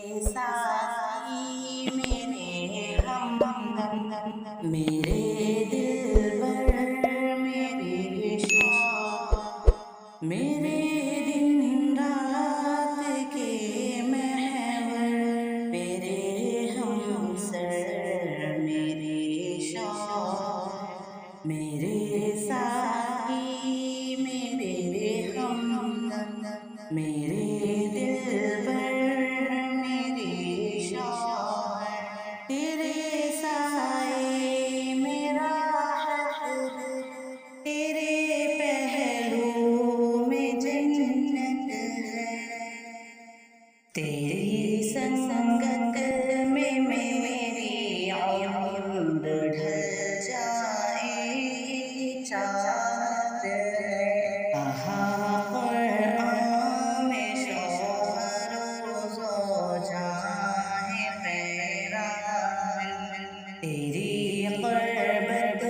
ساتھی میرے ہمدم میرے دلبر میرے شوق میرے دن رات کے محور میرے ہمسر میرے شوق میرے ساتھی میرے ہمدم میرے دلبر تیرے سائے میرا حق تیرے پہلو میں جنت ہے تیری سنگت میں میری عمر ڈھل جائے چاہت ہے قرآن میں شوہر و زوجان تیری قربت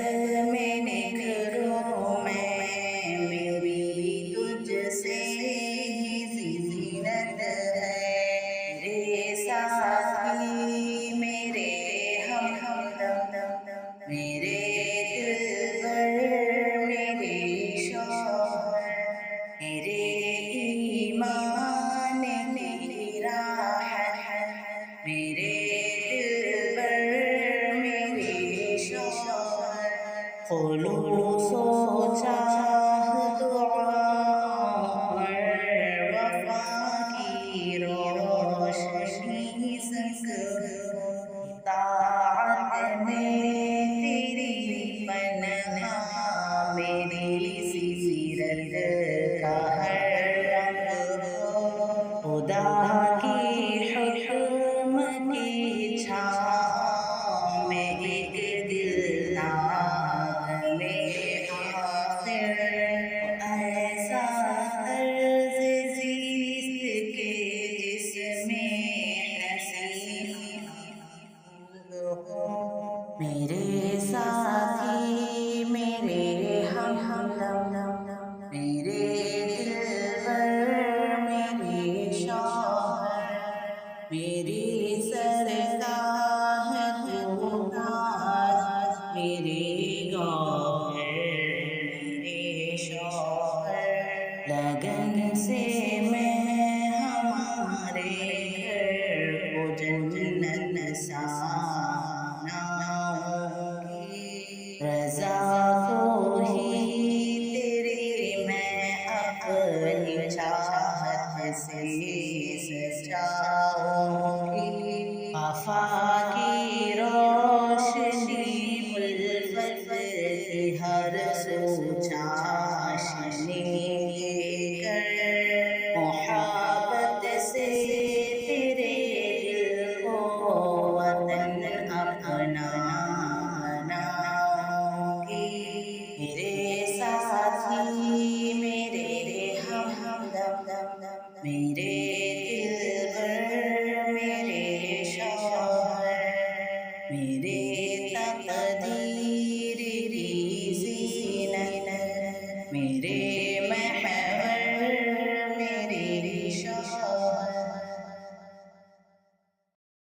میں نکھروں میں میری تجھ سے زینت ہے میرے ساتھی میرے ہمدم میرے دلبر میرے شوہر میرے ایمان کی راحت میرے خلوص و چاہت اور وفا کی روشنی سنگ اطاعت میں تیری پناہ میری سیرت کا ہر رنگ خدا کی حکم کی چھاؤں میں ایک ایسا طرز زیست کے جس میں حسین میرے ساتھی میرے ہمدم میرے دلبر میرے شوہر میری سرگاہ تو راز میرے گوہر میرے شوہر لگن سے میں ہمارے گھر کو جنت ساناؤں گی رضا کو ہی تیری میں اپنی چاہت سے سجاؤں گی